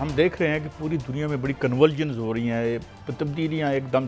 हम देख रहे हैं कि पूरी दुनिया में बड़ी कन्वर्जन्स हो रही हैं, तब्दीलियाँ एकदम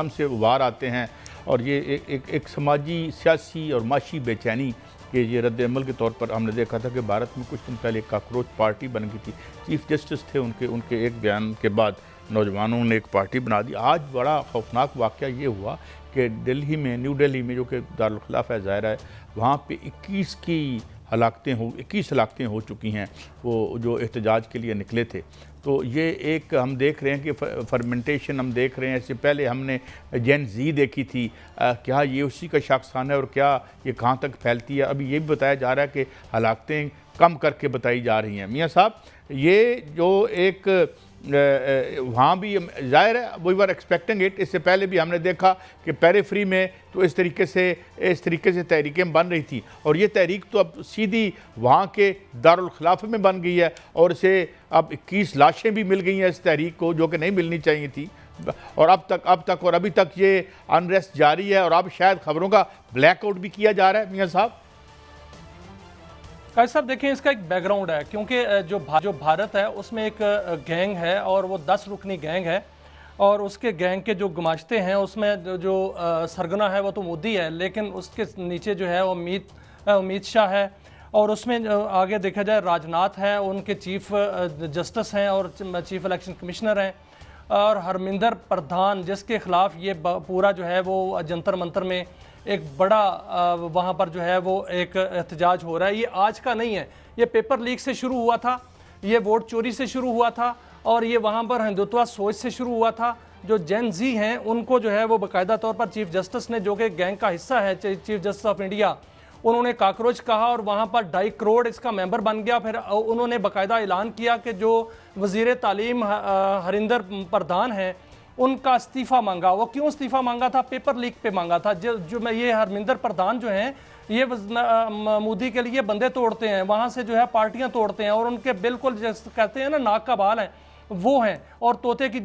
से उभार आते हैं और ये एक समाजी, सियासी और माशी बेचैनी के ये रद्द-ए-अमल के तौर पर हमने देखा था कि भारत में कुछ दिन पहले एक कॉकरोच पार्टी बन गई थी। चीफ जस्टिस थे, उनके एक बयान के बाद नौजवानों ने एक पार्टी बना दी। आज बड़ा खौफनाक वाक़या ये हुआ कि न्यू दिल्ली में जो कि दारुल खिलाफ है ज़ाहिर है, वहाँ पे 21 हलाकतें हो चुकी हैं वो जो एहतजाज के लिए निकले थे। तो ये एक हम देख रहे हैं कि फर्मेंटेशन हम देख रहे हैं। इससे पहले हमने जेन ज़ी देखी थी, क्या ये उसी का शाखसाना है और क्या ये कहाँ तक फैलती है। अभी ये भी बताया जा रहा है कि हलाकतें कम करके बताई जा रही हैं। मियाँ साहब, ये जो एक वहाँ भी ज़ाहिर है वी वर एक्सपेक्टिंग इट। इससे पहले भी हमने देखा कि पेरिफेरी में तो इस तरीके से तहरीकें बन रही थी और ये तहरीक तो अब सीधी वहाँ के दारुल खिलाफा में बन गई है और इसे अब 21 लाशें भी मिल गई हैं इस तहरीक को, जो कि नहीं मिलनी चाहिए थी। और अभी तक ये अनरेस्ट जारी है और अब शायद खबरों का ब्लैकआउट भी किया जा रहा है। मियाँ साहब, काजी साहब देखें, इसका एक बैकग्राउंड है क्योंकि जो भारत है उसमें एक गैंग है और वो 10 रुकनी गैंग है और उसके गैंग के जो गुमाश्ते हैं उसमें जो सरगना है वो तो मोदी है, लेकिन उसके नीचे जो है वो अमित शाह है और उसमें आगे देखा जाए राजनाथ है, उनके चीफ जस्टिस हैं और चीफ इलेक्शन कमिश्नर हैं और हरमिंदर प्रधान जिसके ख़िलाफ़ ये पूरा जो है वो जंतर मंतर में एक बड़ा वहाँ पर जो है वो एक एहतजाज हो रहा है। ये आज का नहीं है, ये पेपर लीक से शुरू हुआ था, ये वोट चोरी से शुरू हुआ था और ये वहाँ पर हिंदुत्व सोच से शुरू हुआ था। जो जेन जी हैं उनको जो है वो बाकायदा तौर पर चीफ जस्टिस ने, जो कि गैंग का हिस्सा है चीफ जस्टिस ऑफ इंडिया, उन्होंने काकरोच कहा और वहाँ पर 2.5 करोड़ इसका मेंबर बन गया। फिर उन्होंने बाकायदा ऐलान किया कि जो वज़ीर तालीम हरिंदर प्रधान हैं उनका इस्तीफ़ा मांगा। वो क्यों इस्तीफ़ा मांगा था? पेपर लीक पे मांगा था। जो मैं ये हरमिंदर प्रधान जो हैं ये मोदी के लिए बंदे तोड़ते हैं, वहाँ से जो है पार्टियाँ तोड़ते हैं और उनके बिल्कुल जैसे कहते हैं ना नाक का बाल हैं वो हैं और तोते की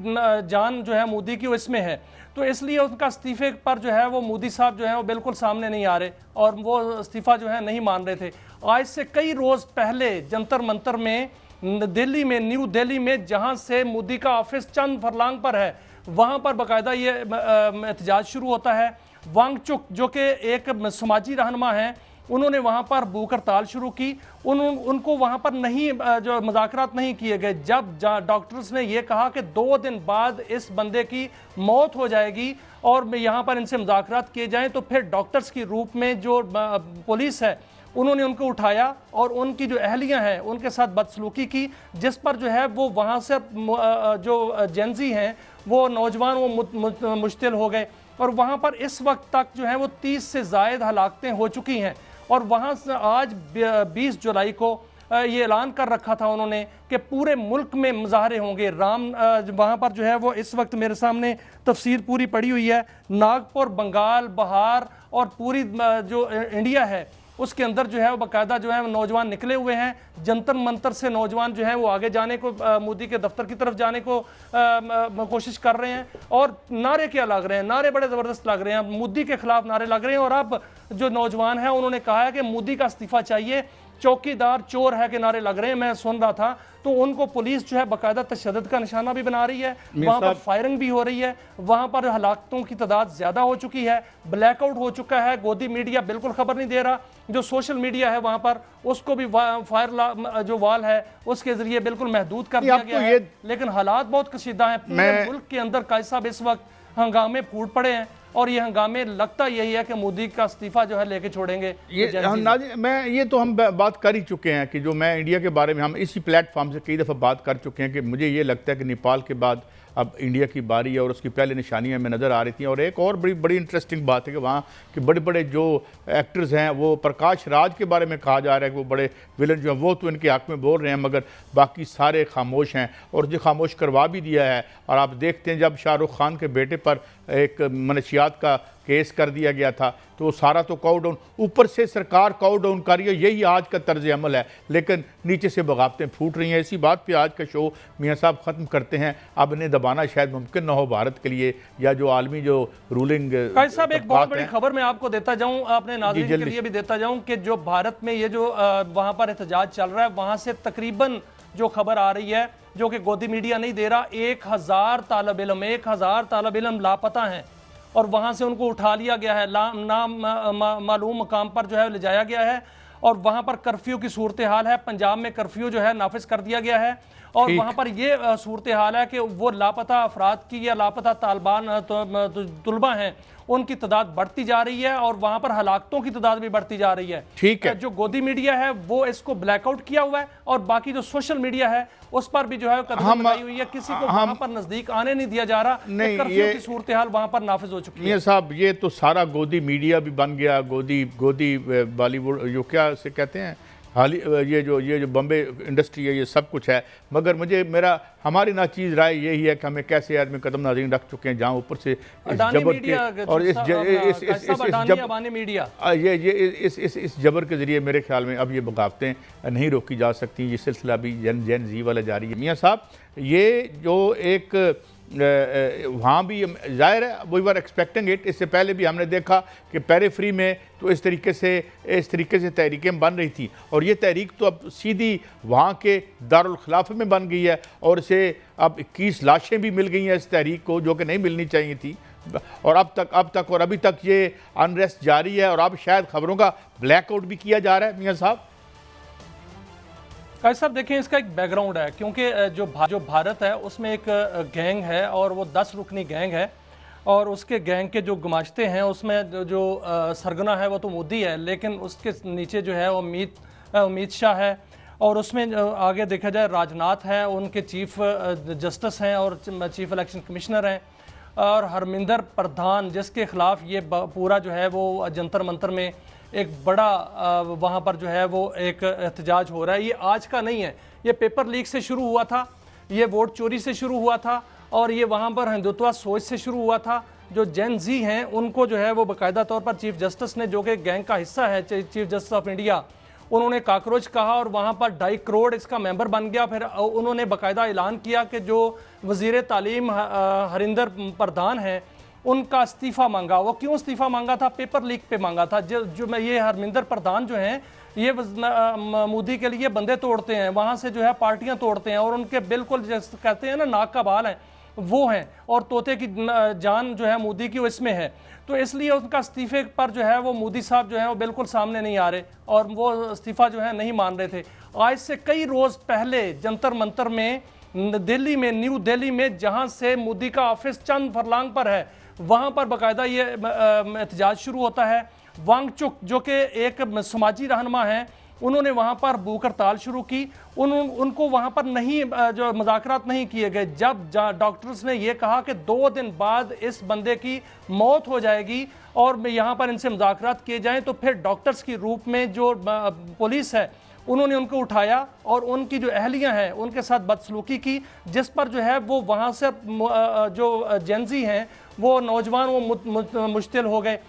जान जो है मोदी की वो इसमें है। तो इसलिए उनका इस्तीफ़े पर जो है वो मोदी साहब जो है वो बिल्कुल सामने नहीं आ रहे और वो इस्तीफ़ा जो है नहीं मान रहे थे। आज से कई रोज़ पहले जंतर मंतर में न्यू दिल्ली में जहाँ से मोदी का ऑफिस चंद फरलांग पर है, वहाँ पर बाकायदा ये एहतजाज शुरू होता है। वांगचुक जो कि एक समाजी रहनुमा हैं, उन्होंने वहाँ पर भूख हड़ताल शुरू की। उनको वहाँ पर नहीं जो मुज़ाकरात नहीं किए गए। जब डॉक्टर्स ने ये कहा कि 2 दिन बाद इस बंदे की मौत हो जाएगी और यहाँ पर इनसे मुज़ाकरात किए जाएं, तो फिर डॉक्टर्स की रूप में जो पुलिस है उन्होंने उनको उठाया और उनकी जो अहलियाँ हैं उनके साथ बदसलूकी की, जिस पर जो है वो वहाँ से जो जेंजी हैं वो नौजवान वो मुश्तिल हो गए और वहाँ पर इस वक्त तक जो है वो 30 से ज़ायद हलाकतें हो चुकी हैं। और वहाँ से आज 20 जुलाई को ये ऐलान कर रखा था उन्होंने कि पूरे मुल्क में मुजाहरे होंगे। वहाँ पर जो है वो इस वक्त मेरे सामने तफसीर पूरी पड़ी हुई है। नागपुर, बंगाल, बिहार और पूरी जो इंडिया है उसके अंदर जो है वो बाकायदा जो है नौजवान निकले हुए हैं। जंतर मंतर से नौजवान जो है वो आगे जाने को, मोदी के दफ्तर की तरफ जाने को कोशिश कर रहे हैं और नारे क्या लग रहे हैं, नारे बड़े ज़बरदस्त लग रहे हैं। मोदी के खिलाफ नारे लग रहे हैं और अब जो नौजवान है उन्होंने कहा है कि मोदी का इस्तीफा चाहिए, चौकीदार चोर है के नारे लग रहे हैं। मैं सुन रहा था तो उनको पुलिस जो है बाकायदा तशद्दुद का निशाना भी बना रही है, वहाँ पर फायरिंग भी हो रही है, वहाँ पर हलाकतों की तादाद ज़्यादा हो चुकी है, ब्लैकआउट हो चुका है, गोदी मीडिया बिल्कुल खबर नहीं दे रहा, जो सोशल मीडिया है वहाँ पर उसको भी फायर जो वाल है उसके ज़रिए बिल्कुल महदूद कर दिया गया है। लेकिन हालात बहुत कशीदा हैं। पूरे मुल्क के अंदर काजी साहब इस वक्त हंगामे फूट पड़े हैं और ये हंगामे लगता यही है कि मोदी का इस्तीफा जो है लेके छोड़ेंगे। ये तो हम बात कर ही चुके हैं कि जो मैं इंडिया के बारे में हम इसी प्लेटफॉर्म से कई दफ़ा बात कर चुके हैं कि मुझे ये लगता है कि नेपाल के बाद अब इंडिया की बारी है और उसकी पहले निशानियां में नज़र आ रही थी। और एक और बड़ी इंटरेस्टिंग बात है कि वहाँ के बड़े बड़े जो एक्टर्स हैं, वो प्रकाश राज के बारे में कहा जा रहा है कि वो बड़े विलन जो हैं वो तो इनके हक़ में बोल रहे हैं, मगर बाकी सारे खामोश हैं और जो खामोश करवा भी दिया है। और आप देखते हैं जब शाहरुख खान के बेटे पर एक मनशियात का केस कर दिया गया था तो सारा तो काउ डाउन, ऊपर से सरकार काउ डाउन कर रही है, यही आज का तर्ज अमल है, लेकिन नीचे से बगावतें फूट रही हैं। इसी बात पे आज का शो मियाँ साहब ख़त्म करते हैं। अब इन्हें दबाना शायद मुमकिन ना हो भारत के लिए या जो आलमी जो रूलिंग। काजी साहब एक बहुत बड़ी खबर मैं आपको देता जाऊँ, अपने नाज़रीन के लिए भी देता जाऊँ कि जो भारत में ये जो वहाँ पर एहतजाज चल रहा है वहाँ से तकरीबन जो खबर आ रही है जो कि गोदी मीडिया नहीं दे रहा। 1000 तालिब इल्म लापता हैं और वहाँ से उनको उठा लिया गया है, मालूम मकाम पर जो है ले जाया गया है और वहाँ पर कर्फ्यू की सूरत हाल है। पंजाब में कर्फ्यू जो है नाफिज कर दिया गया है और वहाँ पर ये सूरत हाल है कि वो लापता अफराद की या लापता तालिबान तुलबा हैं उनकी तादाद बढ़ती जा रही है और वहाँ पर हलाकतों की तादाद भी बढ़ती जा रही है। ठीक है, जो गोदी मीडिया है वो इसको ब्लैकआउट किया हुआ है और बाकी जो सोशल मीडिया है उस पर भी जो है कदम उठाई हुई है। किसी को वहाँ पर नजदीक आने नहीं दिया जा रहा। नहीं, कर्फ्यू की सूरत हाल वहाँ पर नाफिज हो चुकी है। मियां साहब, ये तो सारा गोदी मीडिया भी बन गया, गोदी बॉलीवुड जो क्या से कहते हैं, ये जो बॉम्बे इंडस्ट्री है, ये सब कुछ है। मगर हमारी नाचीज़ राय यही है कि हमें कैसे आदमी कदम नाज़रीन रख चुके हैं जहाँ ऊपर से इस जबर के और इस जबर के ज़रिए मेरे ख्याल में अब ये बगावतें नहीं रोकी जा सकती। ये सिलसिला भी जैन जी वाला जारी है। मियाँ साहब, ये जो एक वहाँ भी ज़ाहिर है वी वर एक्सपेक्टिंग इट। इससे पहले भी हमने देखा कि पेरीफ्री में तो इस तरीके से तहरीकें बन रही थी और ये तहरीक तो अब सीधी वहाँ के दारुल खिलाफे में बन गई है और इसे अब 21 लाशें भी मिल गई हैं इस तहरीक को, जो कि नहीं मिलनी चाहिए थी। और अभी तक ये अनरेस्ट जारी है और अब शायद खबरों का ब्लैकआउट भी किया जा रहा है। मियाँ साहब, काजी साहब देखें, इसका एक बैकग्राउंड है क्योंकि जो भारत है उसमें एक गैंग है और वो 10 रुकनी गैंग है और उसके गैंग के जो गुमाश्ते हैं उसमें जो सरगना है वो तो मोदी है, लेकिन उसके नीचे जो है वो अमित शाह है और उसमें आगे देखा जाए राजनाथ है, उनके चीफ जस्टिस हैं और चीफ इलेक्शन कमिश्नर हैं और हरमिंदर प्रधान जिसके खिलाफ ये पूरा जो है वो जंतर मंतर में एक बड़ा वहाँ पर जो है वो एक एहतजाज हो रहा है। ये आज का नहीं है, ये पेपर लीक से शुरू हुआ था, ये वोट चोरी से शुरू हुआ था और ये वहाँ पर हिंदुत्व सोच से शुरू हुआ था। जो जेन जी हैं उनको जो है वो बाकायदा तौर पर चीफ जस्टिस ने, जो कि गैंग का हिस्सा है चीफ जस्टिस ऑफ इंडिया, उन्होंने काकरोच कहा और वहाँ पर 2.5 करोड़ इसका मेंबर बन गया। फिर उन्होंने बाकायदा ऐलान किया कि जो वज़ीर तालीम हरिंदर प्रधान हैं उनका इस्तीफ़ा मांगा। वो क्यों इस्तीफ़ा मांगा था? पेपर लीक पे मांगा था। जो ये हरमिंदर प्रधान जो हैं ये मोदी के लिए बंदे तोड़ते हैं, वहाँ से जो है पार्टियाँ तोड़ते हैं और उनके बिल्कुल जैसे कहते हैं ना नाक का बाल है वो हैं और तोते की जान जो है मोदी की इसमें है। तो इसलिए उनका इस्तीफ़े पर जो है वो मोदी साहब जो है वो बिल्कुल सामने नहीं आ रहे और वो इस्तीफ़ा जो है नहीं मान रहे थे। आज से कई रोज़ पहले जंतर मंतर में न्यू दिल्ली में जहाँ से मोदी का ऑफिस चंद फरलांग पर है, वहाँ पर बाकायदा ये एहतजाज शुरू होता है। वांगचुक जो कि एक समाजी रहनुमा हैं, उन्होंने वहाँ पर भूख हड़ताल शुरू की। उनको वहाँ पर नहीं जो मुज़ाकरात नहीं किए गए। जब डॉक्टर्स ने ये कहा कि 2 दिन बाद इस बंदे की मौत हो जाएगी और यहाँ पर इनसे मुज़ाकरात किए जाएं, तो फिर डॉक्टर्स की रूप में जो पुलिस है उन्होंने उनको उठाया और उनकी जो अहलियाँ हैं उनके साथ बदसलूकी की, जिस पर जो है वो वहाँ से जो जेन जी हैं वो नौजवान वो मुश्तिल हो गए।